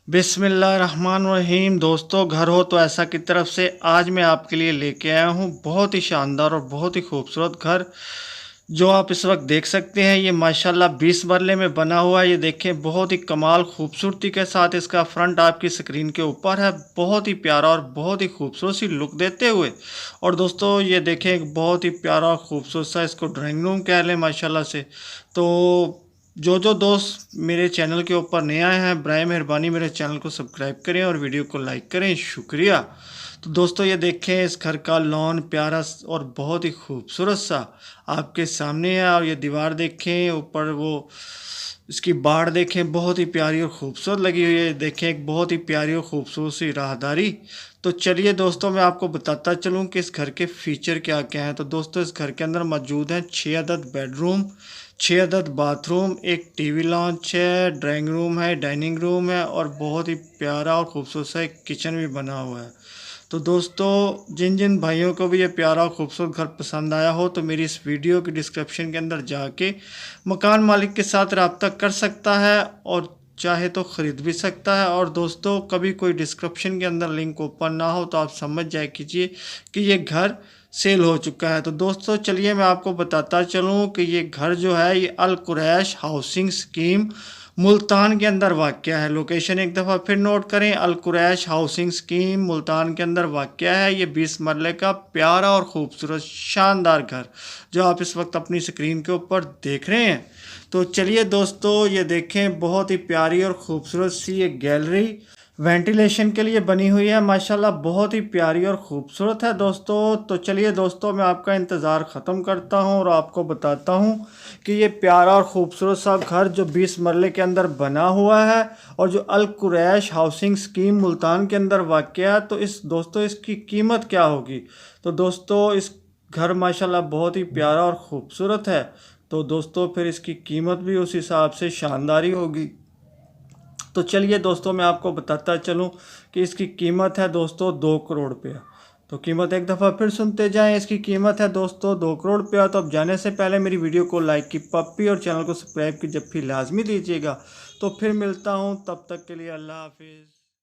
बिस्मिल्लाहिर्रहमानिर्रहीम। दोस्तों, घर हो तो ऐसा की तरफ से आज मैं आपके लिए लेके आया हूँ बहुत ही शानदार और बहुत ही खूबसूरत घर जो आप इस वक्त देख सकते हैं। ये माशाल्लाह 20 मरले में बना हुआ है। ये देखें, बहुत ही कमाल खूबसूरती के साथ इसका फ्रंट आपकी स्क्रीन के ऊपर है। बहुत ही प्यारा और बहुत ही खूबसूरत सी लुक देते हुए। और दोस्तों ये देखें, एक बहुत ही प्यारा और खूबसूरत सा इसको ड्राइंग रूम कह लें माशाल्लाह से। तो जो दोस्त मेरे चैनल के ऊपर नए आए हैं, बराए मेहरबानी मेरे चैनल को सब्सक्राइब करें और वीडियो को लाइक करें, शुक्रिया। तो दोस्तों ये देखें, इस घर का लॉन प्यारा और बहुत ही खूबसूरत सा आपके सामने है। और ये दीवार देखें, ऊपर वो इसकी बाड़ देखें, बहुत ही प्यारी और खूबसूरत लगी हुई है। देखें, एक बहुत ही प्यारी और खूबसूरत सी राहदारी। तो चलिए दोस्तों, मैं आपको बताता चलूं कि इस घर के फीचर क्या क्या हैं। तो दोस्तों, इस घर के अंदर मौजूद हैं 6 अदद बेडरूम, 6 अदद बाथरूम, एक टीवी लॉन्च है, ड्राइंग रूम है, डाइनिंग रूम है और बहुत ही प्यारा और खूबसूरत सा एक किचन भी बना हुआ है। तो दोस्तों, जिन जिन भाइयों को भी ये प्यारा और खूबसूरत घर पसंद आया हो तो मेरी इस वीडियो की डिस्क्रिप्शन के अंदर जाके मकान मालिक के साथ रब्ता कर सकता है और चाहे तो ख़रीद भी सकता है। और दोस्तों, कभी कोई डिस्क्रिप्शन के अंदर लिंक ओपन ना हो तो आप समझ जाए कीजिए कि ये घर सेल हो चुका है। तो दोस्तों चलिए मैं आपको बताता चलूँ कि ये घर जो है, ये अल कुरैश हाउसिंग स्कीम मुल्तान के अंदर वाक़या है। लोकेशन एक दफ़ा फिर नोट करें, अल कुरैश हाउसिंग स्कीम मुल्तान के अंदर वाक़या है। ये 20 मरले का प्यारा और ख़ूबसूरत शानदार घर जो आप इस वक्त अपनी स्क्रीन के ऊपर देख रहे हैं। तो चलिए दोस्तों, ये देखें, बहुत ही प्यारी और ख़ूबसूरत सी एक गैलरी वेंटिलेशन के लिए बनी हुई है। माशाल्लाह बहुत ही प्यारी और ख़ूबसूरत है दोस्तों। तो चलिए दोस्तों, मैं आपका इंतज़ार ख़त्म करता हूं और आपको बताता हूं कि ये प्यारा और ख़ूबसूरत सा घर जो 20 मरले के अंदर बना हुआ है और जो अल कुरैश हाउसिंग स्कीम मुल्तान के अंदर वाक़या है, तो दोस्तों इसकी कीमत क्या होगी। तो दोस्तों, इस घर माशाल्लाह बहुत ही प्यारा और ख़ूबसूरत है। तो दोस्तों फिर इसकी कीमत भी उस हिसाब से शानदारी होगी। तो चलिए दोस्तों, मैं आपको बताता चलूं कि इसकी कीमत है दोस्तों 2 करोड़ रुपया। तो कीमत एक दफ़ा फिर सुनते जाएं। इसकी कीमत है दोस्तों 2 करोड़ रुपया। तो अब जाने से पहले मेरी वीडियो को लाइक की पप्पी और चैनल को सब्सक्राइब की जब भी लाजमी दीजिएगा। तो फिर मिलता हूं, तब तक के लिए अल्लाह हाफिज़।